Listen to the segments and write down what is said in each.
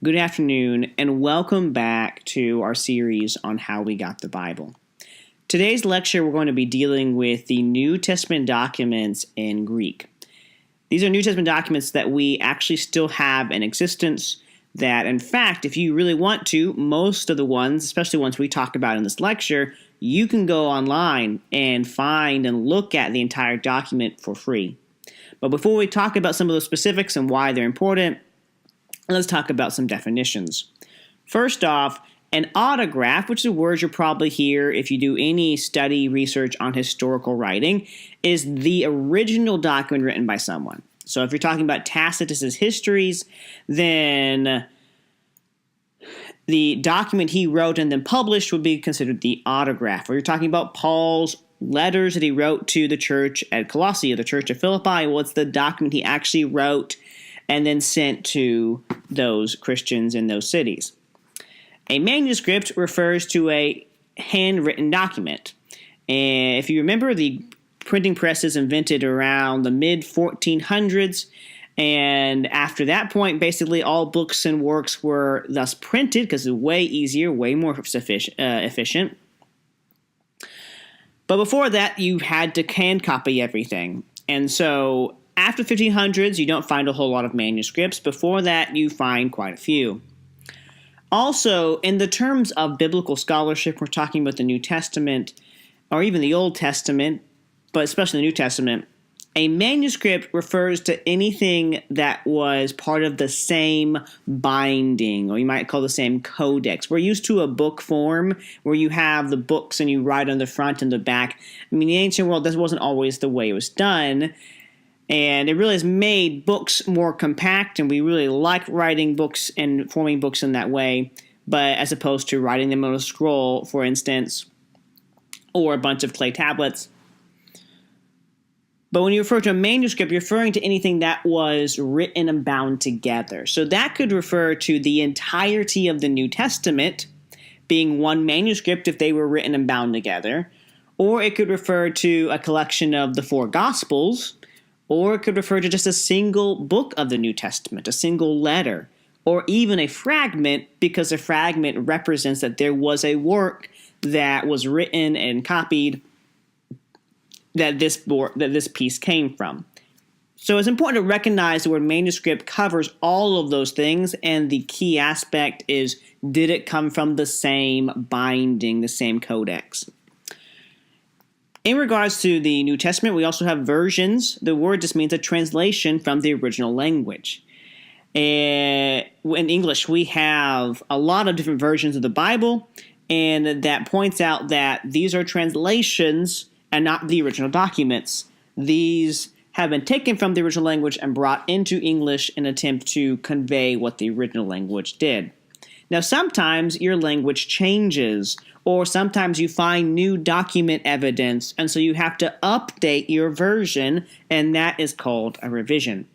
Good afternoon, and welcome back to our series on how we got the Bible. Today's lecture, we're going to be dealing with the New Testament documents in Greek. These are New Testament documents that we actually still have in existence, that, in fact, if you really want to, most of the ones, especially ones we talk about in this lecture, you can go online and find and look at the entire document for free. But before we talk about some of those specifics and why they're important, let's talk about some definitions. First off, an autograph, which is a word you'll probably hear if you do any study research on historical writing, is the original document written by someone. So if you're talking about Tacitus's histories, then the document he wrote and then published would be considered the autograph. Or you're talking about Paul's letters that he wrote to the church at Colossae, or the church of Philippi. Well, it's the document he actually wrote and then sent to those Christians in those cities. A manuscript refers to a handwritten document. And if you remember, the printing press is invented around the mid-1400s, and after that point, basically all books and works were thus printed because it's way easier, way more efficient. But before that, you had to hand copy everything. And so after the 1500s, you don't find a whole lot of manuscripts. Before that, you find quite a few. Also, in the terms of biblical scholarship, we're talking about the New Testament, or even the Old Testament, but especially the New Testament. A manuscript refers to anything that was part of the same binding, or you might call the same codex. We're used to a book form where you have the books and you write on the front and the back. I mean, in the ancient world, this wasn't always the way it was done. And it really has made books more compact, and we really like writing books and forming books in that way, but as opposed to writing them on a scroll, for instance, or a bunch of clay tablets. But when you refer to a manuscript, you're referring to anything that was written and bound together. So that could refer to the entirety of the New Testament being one manuscript if they were written and bound together, or it could refer to a collection of the four Gospels, or it could refer to just a single book of the New Testament, a single letter, or even a fragment, because a fragment represents that there was a work that was written and copied that this piece came from. So it's important to recognize the word manuscript covers all of those things, and the key aspect is, did it come from the same binding, the same codex? In regards to the New Testament, we also have versions. The word just means a translation from the original language. In English, we have a lot of different versions of the Bible, and that points out that these are translations and not the original documents. These have been taken from the original language and brought into English in an attempt to convey what the original language did. Now, sometimes your language changes, or sometimes you find new document evidence, and so you have to update your version, and that is called a revision.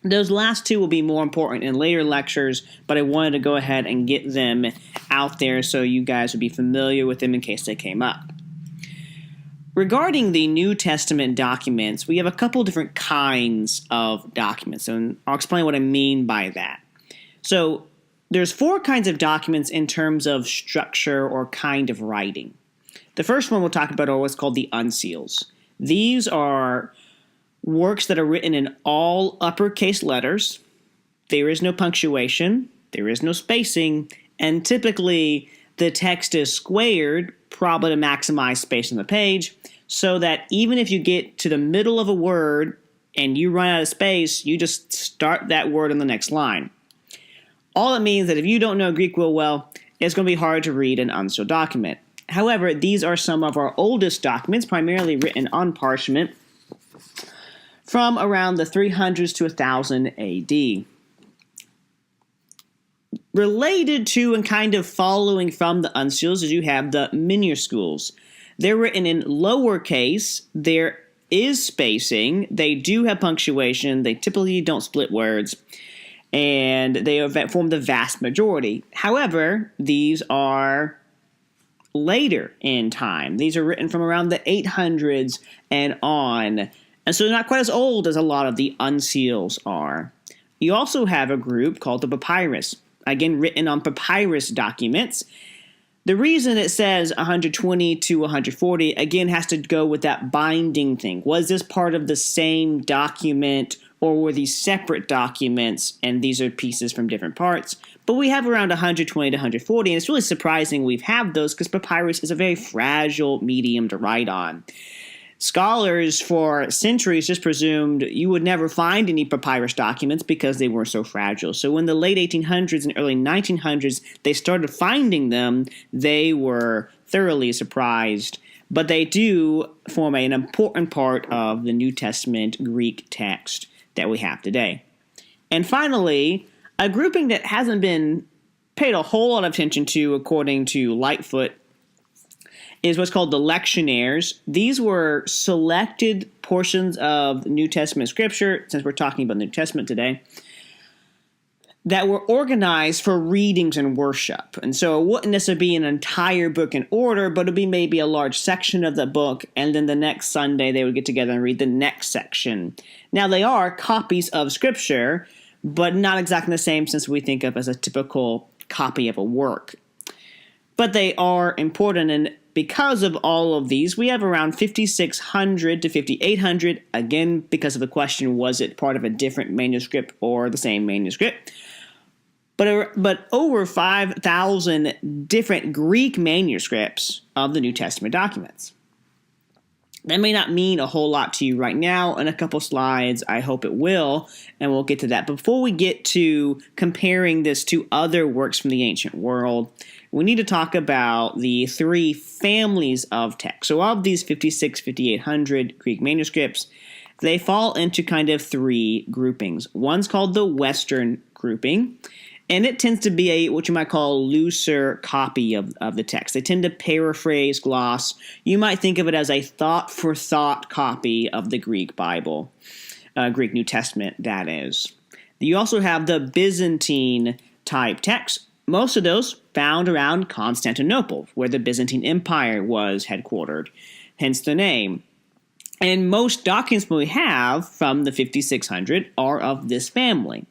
Those last two will be more important in later lectures, but I wanted to go ahead and get them out there so you guys would be familiar with them in case they came up. Regarding the New Testament documents, we have a couple different kinds of documents, and I'll explain what I mean by that. So, there's four kinds of documents in terms of structure or kind of writing. The first one we'll talk about are what's called the uncials. These are works that are written in all uppercase letters. There is no punctuation, there is no spacing, and typically the text is squared, probably to maximize space on the page, so that even if you get to the middle of a word and you run out of space, you just start that word on the next line. All it means that if you don't know Greek real well, it's going to be hard to read an unsealed document. However, these are some of our oldest documents, primarily written on parchment, from around the 300s to 1000 AD. Related to and kind of following from the uncials is you have the minuscules. They're written in lowercase. There is spacing. They do have punctuation. They typically don't split words. And they form the vast majority. However, these are later in time. These are written from around the 800s and on. And so they're not quite as old as a lot of the uncials are. You also have a group called the papyrus. again, written on papyrus documents. The reason it says 120 to 140, again, has to go with that binding thing. Was this part of the same document, or were these separate documents, and these are pieces from different parts? But we have around 120 to 140, and it's really surprising we have those because papyrus is a very fragile medium to write on. Scholars for centuries just presumed you would never find any papyrus documents because they were so fragile. So in the late 1800s and early 1900s, they started finding them. They were thoroughly surprised, but they do form an important part of the New Testament Greek text that we have today. And finally, a grouping that hasn't been paid a whole lot of attention to, according to Lightfoot, is what's called the lectionaires. These were selected portions of New Testament scripture, since we're talking about the New Testament today, that were organized for readings and worship. And so it wouldn't necessarily be an entire book in order, but it would be maybe a large section of the book, and then the next Sunday they would get together and read the next section. Now they are copies of scripture, but not exactly the same since we think of as a typical copy of a work. But they are important, and because of all of these, we have around 5,600 to 5,800, again, because of the question, was it part of a different manuscript or the same manuscript? But over 5,000 different Greek manuscripts of the New Testament documents. That may not mean a whole lot to you right now. In a couple slides, I hope it will, and we'll get to that. But before we get to comparing this to other works from the ancient world, we need to talk about the three families of text. So of these 5,800 Greek manuscripts, they fall into kind of three groupings. One's called the Western grouping, and it tends to be what you might call a looser copy of the text. They tend to paraphrase, gloss. You might think of it as a thought-for-thought copy of the Greek Bible, Greek New Testament, that is. You also have the Byzantine-type text. Most of those found around Constantinople, where the Byzantine Empire was headquartered, hence the name. And most documents we have from the 5,600 are of this family.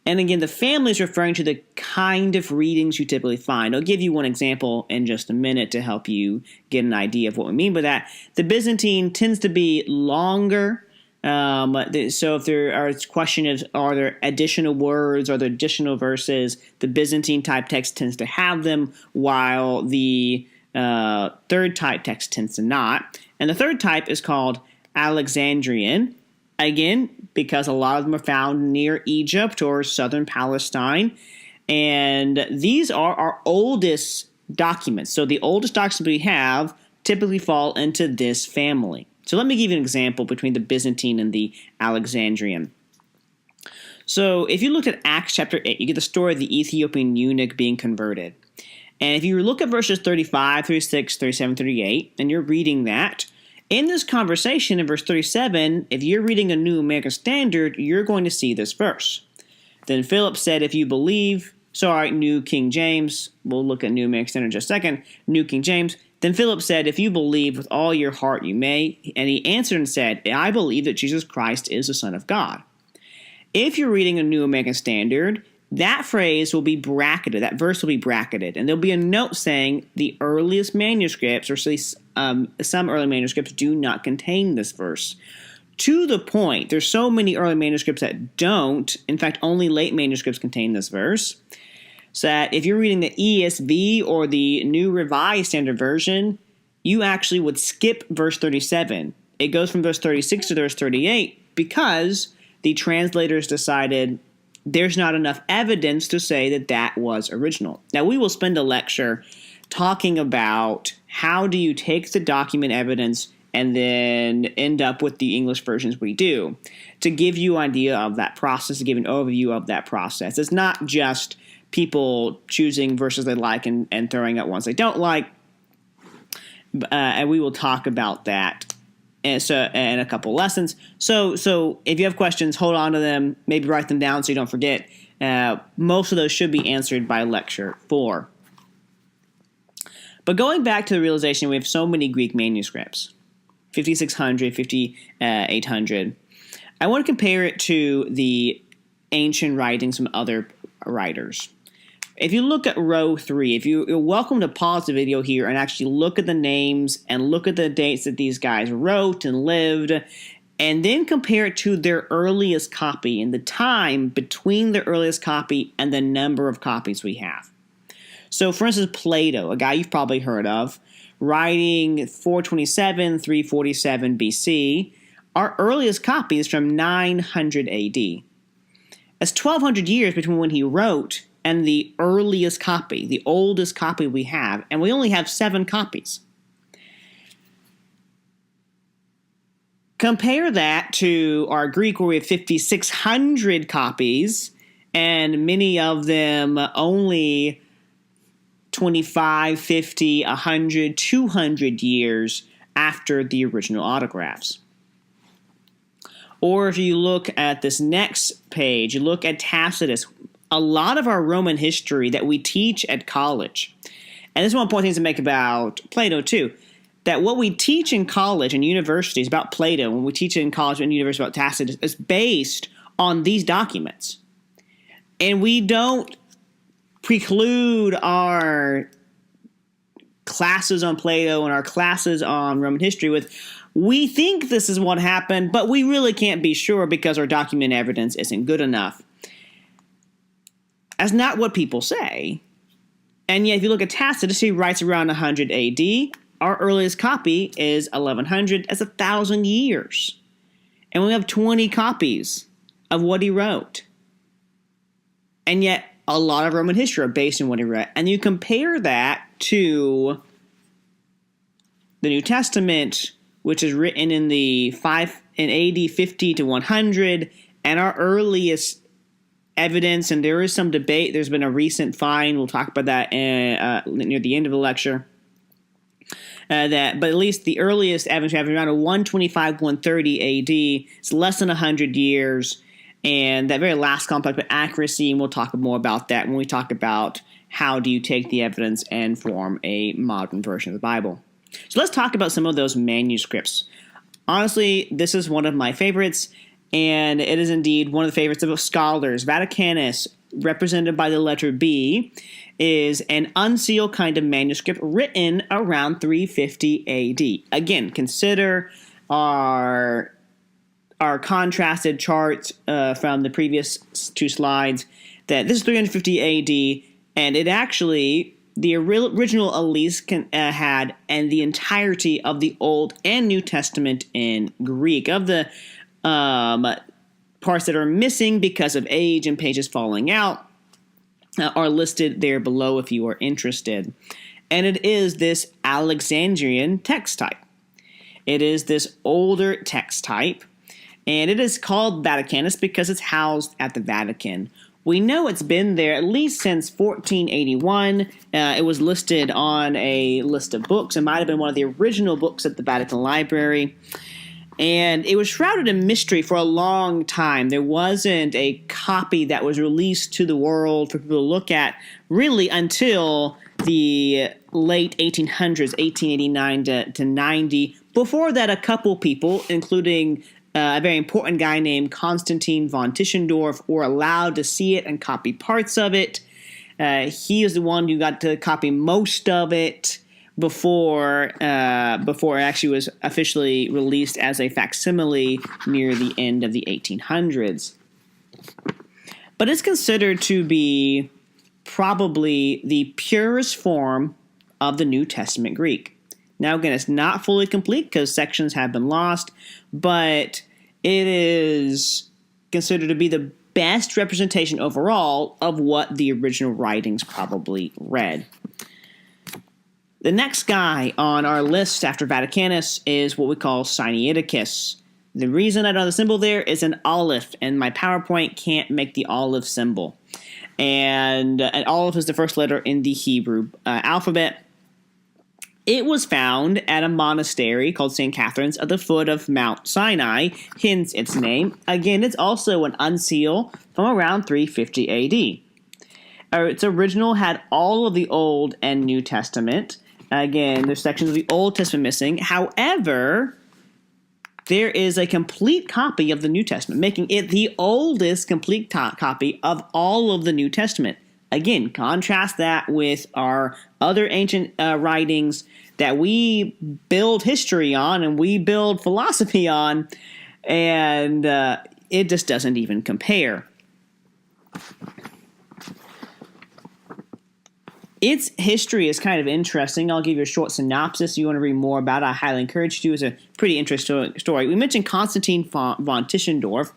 And again, the family is referring to the kind of readings you typically find. I'll give you one example in just a minute to help you get an idea of what we mean by that. The Byzantine tends to be longer. So if there are question is, are there additional words, are there additional verses, the Byzantine type text tends to have them, while the third type text tends to not. And the third type is called Alexandrian, again, because a lot of them are found near Egypt or southern Palestine. And these are our oldest documents. So the oldest documents we have typically fall into this family. So let me give you an example between the Byzantine and the Alexandrian. So if you looked at Acts chapter 8, you get the story of the Ethiopian eunuch being converted. And if you look at verses 35, 36, 37, 38, and you're reading that, in this conversation in verse 37, if you're reading a New American Standard, you're going to see this verse. Then Philip said, if you believe, New King James, we'll look at New American Standard in just a second, New King James, then Philip said, if you believe with all your heart you may. And he answered and said, I believe that Jesus Christ is the Son of God. If you're reading a New American Standard, that phrase will be bracketed. That verse will be bracketed. And there'll be a note saying the earliest manuscripts, or at least some early manuscripts, do not contain this verse. To the point, there's so many early manuscripts that don't. In fact, only late manuscripts contain this verse. So that if you're reading the ESV or the New Revised Standard Version, you actually would skip verse 37. It goes from verse 36 to verse 38 because the translators decided there's not enough evidence to say that that was original. Now, we will spend a lecture talking about how do you take the document evidence and then end up with the English versions we do, to give you an idea of that process, to give an overview of that process. It's not just people choosing verses they like and throwing out ones they don't like. And we will talk about that in a couple lessons. So if you have questions, hold on to them. Maybe write them down so you don't forget. Most of those should be answered by lecture 4. But going back to the realization we have so many Greek manuscripts, 5,600, 5,800, I want to compare it to the ancient writings from other writers. if you look at row 3, you're welcome to pause the video here and actually look at the names and look at the dates that these guys wrote and lived, and then compare it to their earliest copy and the time between the earliest copy and the number of copies we have. So, for instance, Plato, a guy you've probably heard of, writing 427, 347 BC. Our earliest copy is from 900 AD. That's 1,200 years between when he wrote and the earliest copy, the oldest copy we have, and we only have 7 copies. Compare that to our Greek, where we have 5,600 copies, and many of them only 25, 50, 100, 200 years after the original autographs. Or if you look at this next page, you look at Tacitus. A lot of our Roman history that we teach at college, and this is one important thing to make about Plato too, that what we teach in college and universities about Plato, when we teach it in college and university about Tacitus, is based on these documents. And we don't preclude our classes on Plato and our classes on Roman history with, we think this is what happened, but we really can't be sure because our document evidence isn't good enough. That's not what people say. And yet, if you look at Tacitus, he writes around 100 AD. Our earliest copy is 1100. That's 1,000 years. And we have 20 copies of what he wrote. And yet, a lot of Roman history are based on what he wrote. And you compare that to the New Testament, which is written in AD 50 to 100, and our earliest evidence, and there is some debate. There's been a recent find. We'll talk about that near the end of the lecture. But at least the earliest evidence we have around 125, 130 AD. It's less than 100 years. And that very last complex, but accuracy, and we'll talk more about that when we talk about how do you take the evidence and form a modern version of the Bible. So let's talk about some of those manuscripts. Honestly, this is one of my favorites, and it is indeed one of the favorites of scholars. Vaticanus, represented by the letter B, is an unsealed kind of manuscript written around 350 AD. Again, consider our contrasted charts from the previous 2 slides, that this is 350 AD, and it actually, the original at least had, and the entirety of the Old and New Testament in Greek. Of the parts that are missing because of age and pages falling out are listed there below if you are interested. And it is this Alexandrian text type. It is this older text type, and it is called Vaticanus because it's housed at the Vatican. We know it's been there at least since 1481. It was listed on a list of books. It might have been one of the original books at the Vatican Library. And it was shrouded in mystery for a long time. There wasn't a copy that was released to the world for people to look at, really, until the late 1800s, 1889 to 90. Before that, a couple people, including a very important guy named Constantine von Tischendorf, were allowed to see it and copy parts of it. He is the one who got to copy most of it before it actually was officially released as a facsimile near the end of the 1800s. But it's considered to be probably the purest form of the New Testament Greek. Now, again, it's not fully complete because sections have been lost, but it is considered to be the best representation overall of what the original writings probably read. The next guy on our list after Vaticanus is what we call Sinaiticus. The reason I don't have the symbol there is an olive, and my PowerPoint can't make the olive symbol. And an olive is the first letter in the Hebrew alphabet. It was found at a monastery called St. Catherine's at the foot of Mount Sinai, hence its name. Again, it's also an unseal from around 350 AD. Its original had all of the Old and New Testament. Again, there's sections of the Old Testament missing. However, there is a complete copy of the New Testament, making it the oldest complete copy of all of the New Testament. Again, contrast that with our other ancient writings that we build history on and we build philosophy on, and it just doesn't even compare. Its history is kind of interesting. I'll give you a short synopsis. If you want to read more about it, I highly encourage you. It's a pretty interesting story. We mentioned Constantine von Tischendorf,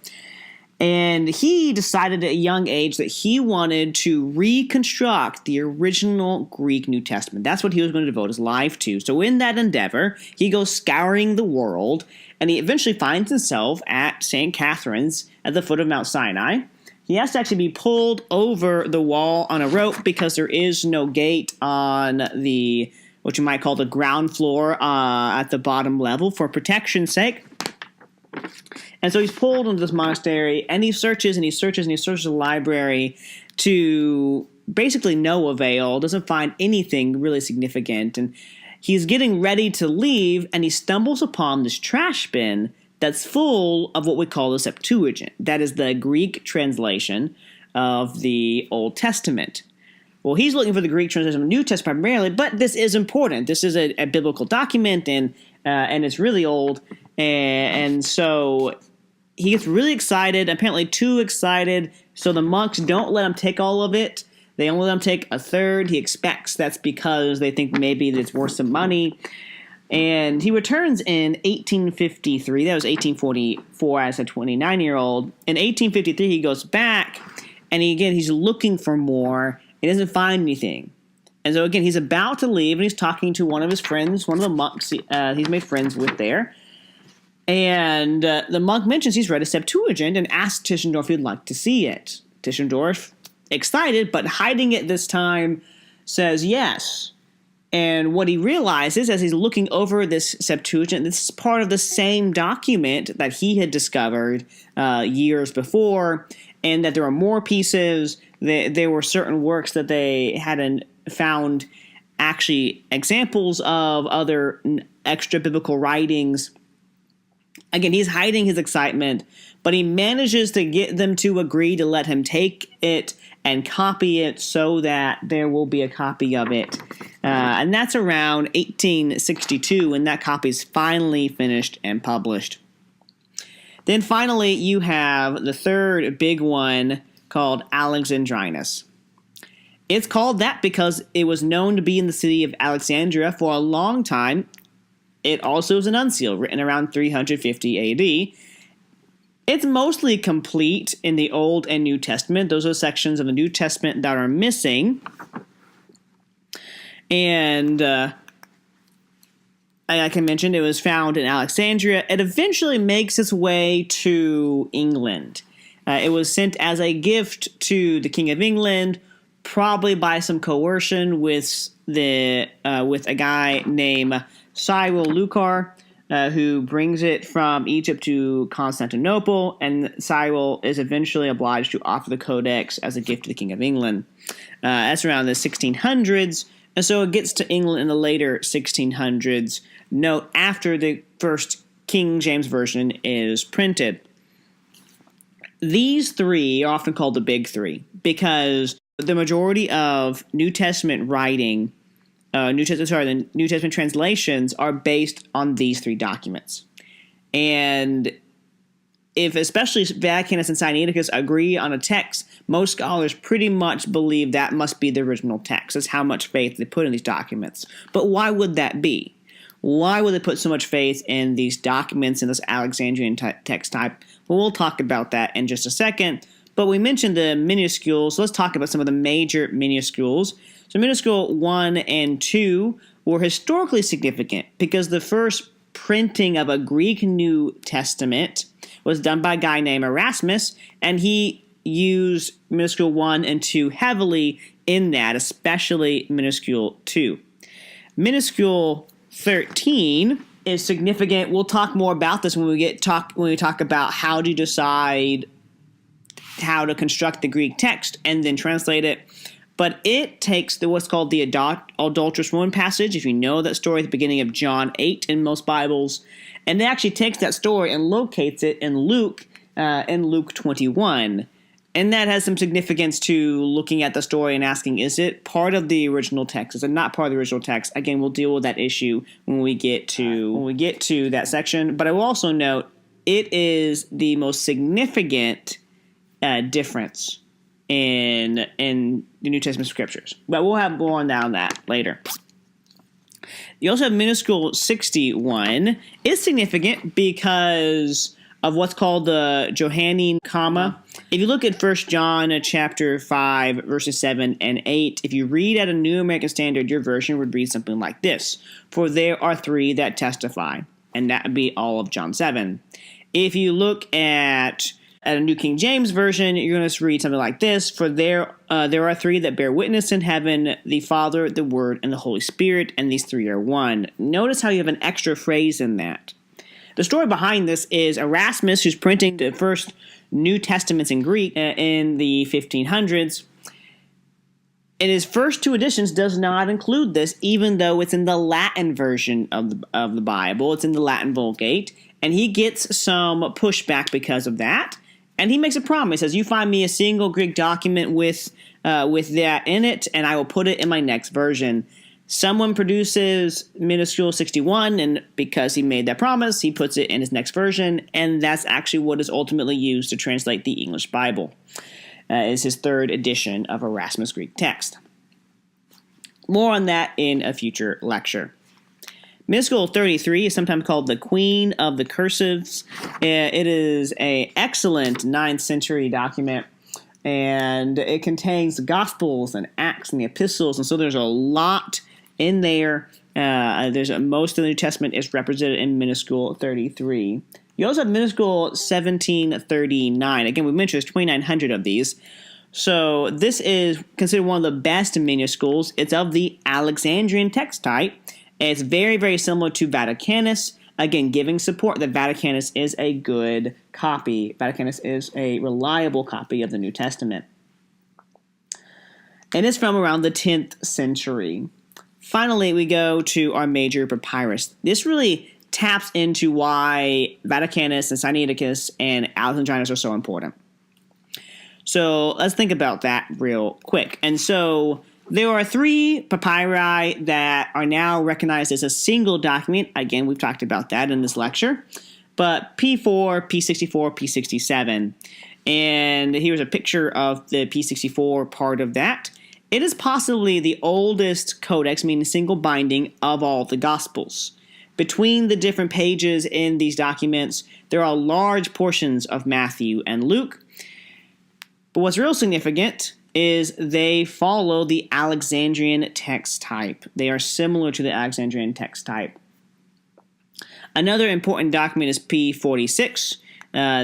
and he decided at a young age that he wanted to reconstruct the original Greek New Testament. That's what he was going to devote his life to. So in that endeavor, he goes scouring the world, and he eventually finds himself at St. Catherine's at the foot of Mount Sinai. He has to actually be pulled over the wall on a rope because there is no gate on the, what you might call the ground floor at the bottom level for protection's sake. And so he's pulled into this monastery, and he searches and he searches and he searches the library to basically no avail, doesn't find anything really significant. And he's getting ready to leave, and he stumbles upon this trash bin that's full of what we call the Septuagint. That is the Greek translation of the Old Testament. Well, he's looking for the Greek translation of the New Testament primarily, but this is important. This is a biblical document, and it's really old. And so he gets really excited, apparently too excited, so the monks don't let him take all of it. They only let him take a third. He expects that's because they think maybe it's worth some money. And he returns in 1853. That was 1844 as a 29-year-old. In 1853, he goes back, and he's looking for more. He doesn't find anything. And so, again, he's about to leave, and he's talking to one of his friends, one of the monks he's made friends with there. And the monk mentions he's read a Septuagint and asks Tischendorf if he'd like to see it. Tischendorf, excited, but hiding it this time, says yes. And what he realizes as he's looking over this Septuagint, this is part of the same document that he had discovered years before, and that there are more pieces. There were certain works that they hadn't found actually examples of other extra biblical writings. Again, he's hiding his excitement, but he manages to get them to agree to let him take it and copy it so that there will be a copy of it. And that's around 1862 when that copy is finally finished and published. Then finally, you have the third big one called Alexandrinus. It's called that because it was known to be in the city of Alexandria for a long time. It also is an uncial, written around 350 AD. It's mostly complete in the Old and New Testament. Those are sections of the New Testament that are missing. And like I mentioned, it was found in Alexandria. It eventually makes its way to England. It was sent as a gift to the King of England, probably by some coercion with a guy named Cyril Lucar, who brings it from Egypt to Constantinople, and Cyril is eventually obliged to offer the Codex as a gift to the King of England. That's around the 1600s, and so it gets to England in the later 1600s, after the first King James Version is printed. These three are often called the Big Three because the majority of New Testament writing the New Testament translations are based on these three documents. And if especially Vaticanus and Sinaiticus agree on a text, most scholars pretty much believe that must be the original text. That's how much faith they put in these documents. But why would that be? Why would they put so much faith in these documents in this Alexandrian text type? Well, we'll talk about that in just a second. But we mentioned the minuscules, so let's talk about some of the major minuscules. So minuscule 1 and 2 were historically significant because the first printing of a Greek New Testament was done by a guy named Erasmus, and he used minuscule 1 and 2 heavily in that, especially minuscule 2. Minuscule 13 is significant. We'll talk more about this when we talk about how to decide how to construct the Greek text and then translate it. But it takes what's called the Adulterous Woman passage, if you know that story at the beginning of John 8 in most Bibles, and it actually takes that story and locates it in Luke 21. And that has some significance to looking at the story and asking, is it part of the original text? Is it not part of the original text? Again, we'll deal with that issue when we get to that section. But I will also note it is the most significant difference in the New Testament scriptures. But we'll have more on that later. You also have minuscule 61. It's significant because of what's called the Johannine comma. If you look at 1 John chapter 5, verses 7 and 8, if you read at a New American Standard, your version would read something like this: "For there are three that testify," and that would be all of John 7. If you look at a New King James Version, you're going to read something like this: "For there are three that bear witness in heaven, the Father, the Word, and the Holy Spirit, and these three are one." Notice how you have an extra phrase in that. The story behind this is Erasmus, who's printing the first New Testaments in Greek in the 1500s. In his first two editions does not include this, even though it's in the Latin version of the Bible. It's in the Latin Vulgate, and he gets some pushback because of that. And he makes a promise. He says, "You find me a single Greek document with that in it, and I will put it in my next version." Someone produces minuscule 61, and because he made that promise, he puts it in his next version, and that's actually what is ultimately used to translate the English Bible. Is his third edition of Erasmus' Greek text. More on that in a future lecture. Minuscule 33 is sometimes called the Queen of the Cursives. It is an excellent 9th century document, and it contains the Gospels and Acts and the Epistles, and so there's a lot in there. Most of the New Testament is represented in minuscule 33. You also have minuscule 1739. Again, we mentioned there's 2,900 of these. So this is considered one of the best minuscules. It's of the Alexandrian text type. It's very, very similar to Vaticanus. Again, giving support that Vaticanus is a good copy. Vaticanus is a reliable copy of the New Testament. And it's from around the 10th century. Finally, we go to our major papyrus. This really taps into why Vaticanus and Sinaiticus and Alexandrinus are so important. So let's think about that real quick. And so there are three papyri that are now recognized as a single document. Again, we've talked about that in this lecture. But P4, P64, P67. And here's a picture of the P64 part of that. It is possibly the oldest codex, meaning single binding, of all the Gospels. Between the different pages in these documents, there are large portions of Matthew and Luke. But what's real significant is they follow the Alexandrian text type. They are similar to the Alexandrian text type. Another important document is P46.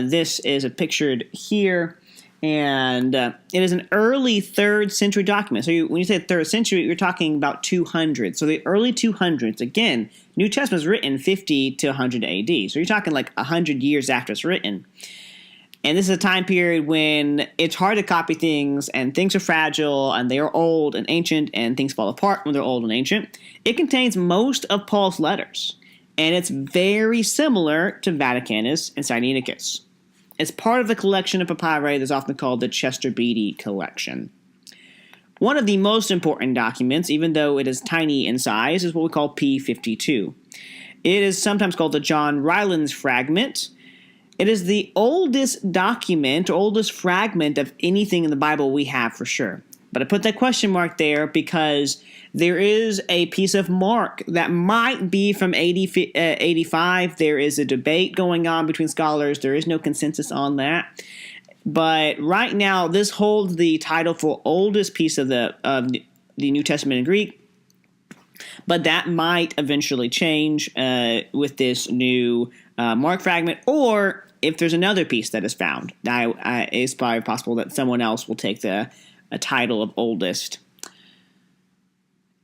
This is pictured here. And it is an early 3rd century document. So when you say 3rd century, you're talking about 200. So the early 200s, again, New Testament was written 50 to 100 AD. So you're talking like 100 years after it's written. And this is a time period when it's hard to copy things, and things are fragile, and they are old and ancient, and things fall apart when they're old and ancient. It contains most of Paul's letters, and it's very similar to Vaticanus and Sinaiticus. It's part of the collection of papyri that's often called the Chester Beatty collection. One of the most important documents, even though it is tiny in size, is what we call P52. It is sometimes called the John Rylands fragment. It is the oldest document, or oldest fragment of anything in the Bible we have for sure. But I put that question mark there because there is a piece of mark that might be from 85. There is a debate going on between scholars. There is no consensus on that. But right now, this holds the title for oldest piece of the New Testament in Greek. But that might eventually change with this new mark fragment, or if there's another piece that is found. It's probably possible that someone else will take the title of oldest.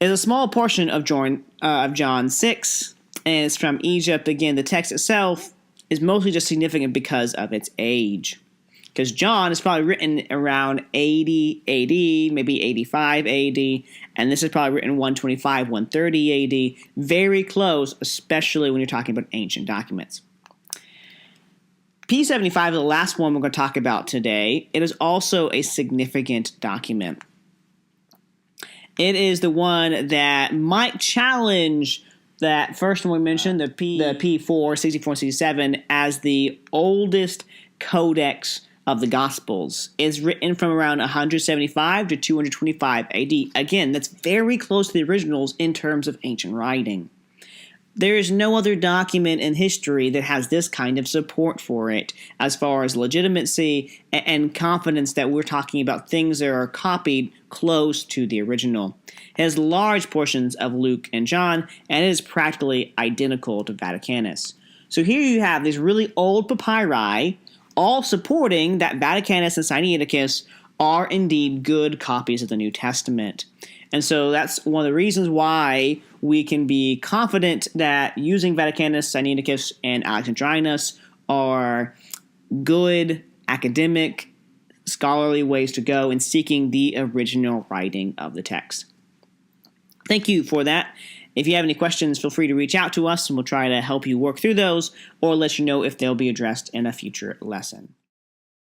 It's a small portion of John 6, and it's from Egypt. Again, the text itself is mostly just significant because of its age. Because John is probably written around 80 AD, maybe 85 AD, and this is probably written 125, 130 AD. Very close, especially when you're talking about ancient documents. P75 is the last one we're going to talk about today. It is also a significant document. It is the one that might challenge that first one we mentioned, the P4, 64, and 67, as the oldest codex of the Gospels. It's written from around 175 to 225 AD. Again, that's very close to the originals in terms of ancient writing. There is no other document in history that has this kind of support for it as far as legitimacy and confidence that we're talking about things that are copied close to the original. It has large portions of Luke and John, and it is practically identical to Vaticanus. So here you have these really old papyri, all supporting that Vaticanus and Sinaiticus are indeed good copies of the New Testament. And so that's one of the reasons why we can be confident that using Vaticanus, Sinaiticus, and Alexandrinus are good academic, scholarly ways to go in seeking the original writing of the text. Thank you for that. If you have any questions, feel free to reach out to us, and we'll try to help you work through those or let you know if they'll be addressed in a future lesson.